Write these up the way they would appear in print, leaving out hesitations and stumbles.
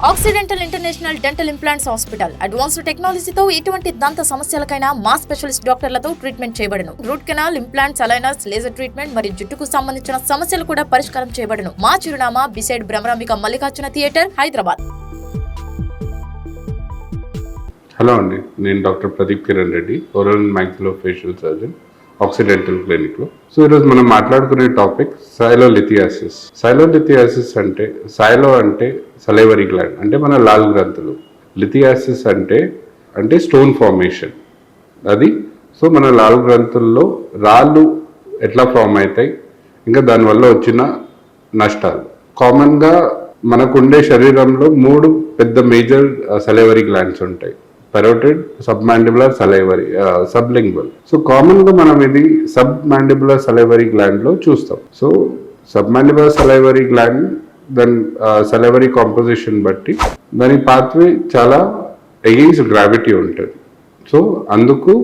Accidental international dental implants hospital advanced టెక్నాలజీతో ఎటువంటి దంత సమస్యలకైనా మా స్పెషలిస్ట్ డాక్టర్లతో ట్రీట్మెంట్ చేయబడును. Root canal, implants, aligners, laser treatment మరియు జుట్టుకు సంబంధించిన సమస్యలు కూడా పరిష్కారం చేయబడును. మా చిరునామా beside Bhramarambika Mallikarjuna theatre, Hyderabad. Hello అండి, నేను doctor Pradeep Kiran Reddy, oral and maxillofacial surgeon, occidental క్లినిక్లో. సో ఈరోజు మనం మాట్లాడుకునే టాపిక్ సైలోలిథియాసిస్. సైలోలిథియాసిస్ అంటే, సైలో అంటే సలైవరీ గ్లాండ్, అంటే మన లాల్ గ్రంథులు. లిథియాసిస్ అంటే స్టోన్ ఫార్మేషన్ అది. సో మన లాల్ గ్రంథుల్లో రాళ్ళు ఎట్లా ఫామ్ అవుతాయి, ఇంకా దానివల్ల వచ్చిన నష్టాలు. కామన్గా మనకుండే శరీరంలో 3 పెద్ద మేజర్ సలైవరీ గ్లాండ్స్ ఉంటాయి: parotid, submandibular, salivary, sublingual. So common గా మనం ఇది సబ్మాండిబులర్ సలైవరీ గ్లాండ్ లో చూస్తాం. సో సబ్మాండిబులర్ సలైవరీ గ్లాండ్ దాని సలైవరీ కాంపోజిషన్ బట్టి దాని పాత్వే చాలా అగెయిన్స్ట్ గ్రావిటీ ఉంటుంది. సో అందుకు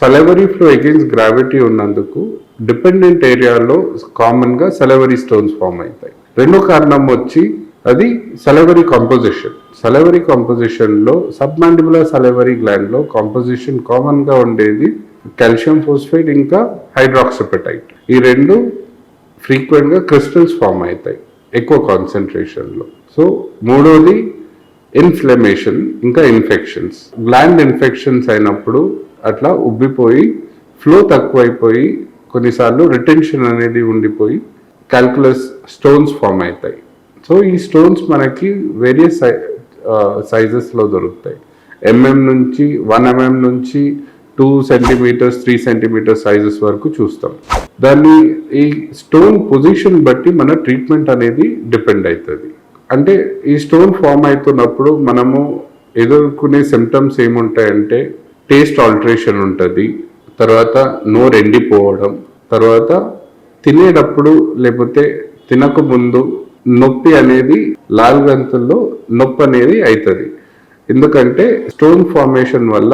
సలైవరీ ఫ్లో అగెయిన్స్ట్ గ్రావిటీ ఉన్నందుకు డిపెండెంట్ ఏరియాలో కామన్ గా సలైవరీ స్టోన్స్ ఫామ్ అవుతాయి. రెండో కారణం వచ్చి అది సలైవరీ కాంపోజిషన్. సలైవరీ కాంపోజిషన్లో సబ్మాండిబులర్ సలైవరీ గ్లాండ్లో కాంపోజిషన్ కామన్గా ఉండేది కాల్షియం ఫోస్ఫేట్ ఇంకా హైడ్రాక్సిపెటైట్. ఈ రెండు ఫ్రీక్వెంట్గా క్రిస్టల్స్ ఫామ్ అవుతాయి ఎక్కువ కాన్సన్ట్రేషన్లో. సో మూడోది ఇన్ఫ్లమేషన్ ఇంకా ఇన్ఫెక్షన్స్. గ్లాండ్ ఇన్ఫెక్షన్స్ అయినప్పుడు అట్లా ఉబ్బిపోయి ఫ్లో తక్కువైపోయి కొన్నిసార్లు రిటెన్షన్ అనేది ఉండిపోయి క్యాల్కులస్ స్టోన్స్ ఫామ్ అవుతాయి. సో ఈ స్టోన్స్ మనకి వేరియస్ సైజెస్లో దొరుకుతాయి. నుంచి 1 mm నుంచి 2 సెంటీమీటర్స్ 3 సెంటీమీటర్స్ సైజెస్ వరకు చూస్తాం. దాన్ని ఈ స్టోన్ పొజిషన్ బట్టి మన ట్రీట్మెంట్ అనేది డిపెండ్ అవుతుంది. అంటే ఈ స్టోన్ ఫామ్ అవుతున్నప్పుడు మనము ఎదుర్కొనే సిమ్టమ్స్ ఏముంటాయంటే టేస్ట్ ఆల్టరేషన్ ఉంటుంది, తర్వాత నోరు ఎండిపోవడం, తర్వాత తినేటప్పుడు లేకపోతే తినకముందు నొప్పి అనేది లాల్ గ్రంథుల్లో నొప్పి అనేది అవుతుంది. ఎందుకంటే స్టోన్ ఫార్మేషన్ వల్ల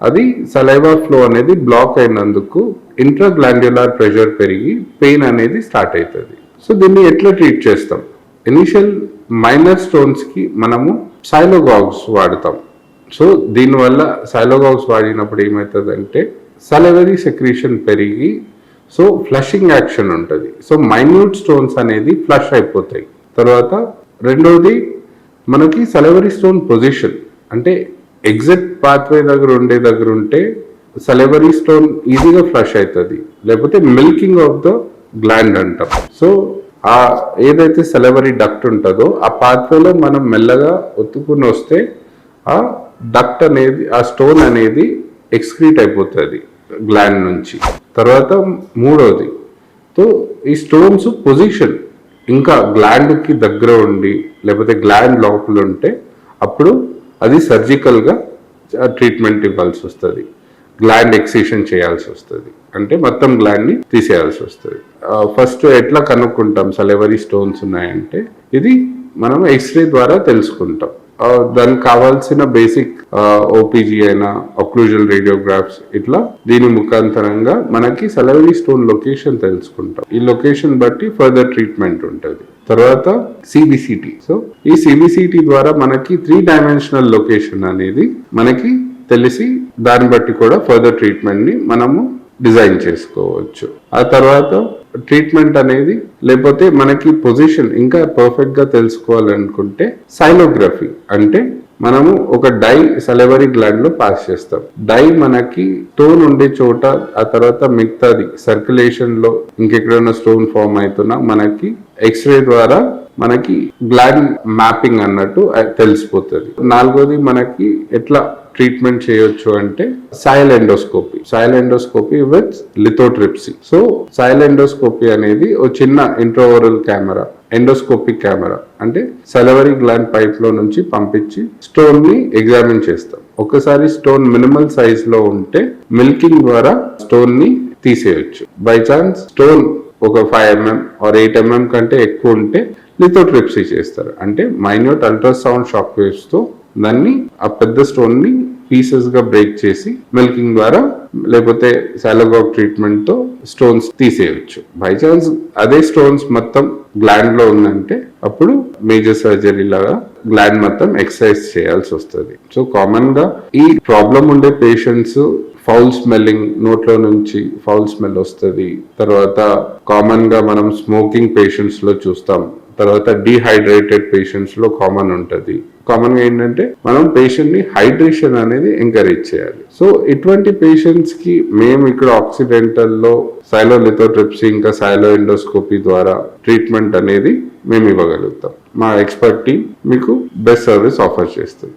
అది సలైవా ఫ్లో అనేది బ్లాక్ అయినందుకు ఇంట్రాగ్లాండ్యులర్ ప్రెషర్ పెరిగి పెయిన్ అనేది స్టార్ట్ అవుతుంది. సో దీన్ని ఎట్లా ట్రీట్ చేస్తాం? ఇనిషియల్ మైనర్ స్టోన్స్కి మనము సైలోగాగ్స్ వాడతాం. సో దీనివల్ల సైలోగాగ్స్ వాడినప్పుడు ఏమవుతుందంటే సలైవరీ సెక్రీషన్ పెరిగి సో ఫ్లషింగ్ యాక్షన్ ఉంటుంది. సో మైన్యూట్ స్టోన్స్ అనేది ఫ్లష్ అయిపోతాయి. తర్వాత రెండోది మనకి సలైవరీ స్టోన్ పొజిషన్, అంటే ఎగ్జిట్ పాత్వే దగ్గర ఉంటే సలైవరీ స్టోన్ ఈజీగా ఫ్లష్ అవుతుంది, లేకపోతే మిల్కింగ్ ఆఫ్ ద గ్లాండ్ అంటాం. సో ఆ ఏదైతే సలైవరీ డక్ట్ ఉంటుందో ఆ పాత్వేలో మనం మెల్లగా ఒత్తుకుని వస్తే ఆ డక్ట్ అనేది, ఆ స్టోన్ అనేది ఎక్స్క్రీట్ అయిపోతుంది గ్లాండ్ నుంచి. తర్వాత మూడోది తో ఈ స్టోన్స్ పొజిషన్ ఇంకా గ్లాండ్కి దగ్గర ఉండి లేకపోతే గ్లాండ్ లోపల ఉంటే అప్పుడు అది సర్జికల్గా ట్రీట్మెంట్ ఇవ్వాల్సి వస్తుంది. గ్లాండ్ ఎక్సిషన్ చేయాల్సి వస్తుంది, అంటే మొత్తం గ్లాండ్ని తీసేయాల్సి వస్తుంది. ఫస్ట్ ఎట్లా కనుక్కుంటాం సలైవరీ స్టోన్స్ ఉన్నాయంటే ఇది మనం ఎక్స్రే ద్వారా తెలుసుకుంటాం. దానికి కావాల్సిన బేసిక్ ఓపీజీ అయినా ఒక్లూజల్ రేడియోగ్రాఫ్స్ ఇట్లా దీని ముఖాంతరంగా మనకి సలైవరీ స్టోన్ లొకేషన్ తెలుసుకుంటాం. ఈ లొకేషన్ బట్టి ఫర్దర్ ట్రీట్మెంట్ ఉంటుంది. తర్వాత సిబిసిటీ. సో ఈ సిబిసిటీ ద్వారా మనకి 3 డైమెన్షనల్ లొకేషన్ అనేది మనకి తెలిసి దాన్ని బట్టి కూడా ఫర్దర్ ట్రీట్మెంట్ ని మనము డిజైన్ చేసుకోవచ్చు. ఆ తర్వాత ట్రీట్మెంట్ అనేది లేకపోతే మనకి పొజిషన్ ఇంకా పర్ఫెక్ట్ గా తెలుసుకోవాలనుకుంటే సైలోగ్రఫీ, అంటే మనము ఒక డై సలైవరీ గ్లాండ్ లో పాస్ చేస్తాం. డై మనకి స్టోన్ ఉండే చోట, ఆ తర్వాత మిగతాది సర్క్యులేషన్ లో ఇంకెక్కడైనా స్టోన్ ఫామ్ అవుతున్నా మనకి ఎక్స్రే ద్వారా మనకి గ్లాండ్ మ్యాపింగ్ అన్నట్టు తెలిసిపోతుంది. నాలుగోది మనకి ఎట్లా ట్రీట్మెంట్ చేయొచ్చు అంటే soil endoscopy with lithotripsy. So soil endoscopy అనేది ఓ చిన్న ఇంట్రాఓరల్ కెమెరా, ఎండోస్కోపిక్ కెమెరా, అంటే సలైవరీ గ్లాండ్ పైప్ లో నుంచి పంపించి స్టోన్ ని ఎగ్జామిన్ చేస్తాం. ఒకసారి స్టోన్ మినిమల్ సైజ్ లో ఉంటే మిల్కింగ్ ద్వారా స్టోన్ ని తీసేయొచ్చు. బై ఛాన్స్ స్టోన్ ఒక 5 mm or 8 mm కంటే ఎక్కువ ఉంటే లిథోట్రిప్సీ చేస్తారు, అంటే మైన్యూట్ అల్ట్రాసౌండ్ షాక్ వేవ్స్ తో దాన్ని ఆ పెద్ద స్టోన్ ని పీసెస్ గా బ్రేక్ చేసి మిల్కింగ్ ద్వారా లేకపోతే సాలగాగ్ ట్రీట్మెంట్ తో స్టోన్స్ తీసేయచ్చు. బై ఛాన్స్ అదే స్టోన్స్ మొత్తం గ్లాండ్ లో ఉందంటే అప్పుడు మేజర్ సర్జరీ లాగా గ్లాండ్ మొత్తం ఎక్సర్సైజ్ చేయాల్సి వస్తుంది. సో కామన్ గా ఈ ప్రాబ్లం ఉండే పేషెంట్స్ ఫౌల్ స్మెల్లింగ్, నోట్లో నుంచి ఫౌల్ స్మెల్ వస్తుంది. తర్వాత కామన్ గా మనం స్మోకింగ్ పేషెంట్స్ లో చూస్తాం. తర్వాత డీహైడ్రేటెడ్ పేషెంట్స్ లో కామన్ ఉంటుంది. కామన్ గా ఏంటంటే మనం పేషెంట్ ని హైడ్రేషన్ అనేది ఎంకరేజ్ చేయాలి. సో ఇటువంటి పేషెంట్స్ కి మేము ఇక్కడ ఆక్సిడెంటల్ లో సైలోలిథోట్రిప్సీ ఇంకా సైలో ఎండోస్కోపీ ద్వారా ట్రీట్మెంట్ అనేది మేము ఇవ్వగలుగుతాం. మా ఎక్స్పర్ట్ టీమ్ మీకు బెస్ట్ సర్వీస్ ఆఫర్ చేస్తుంది.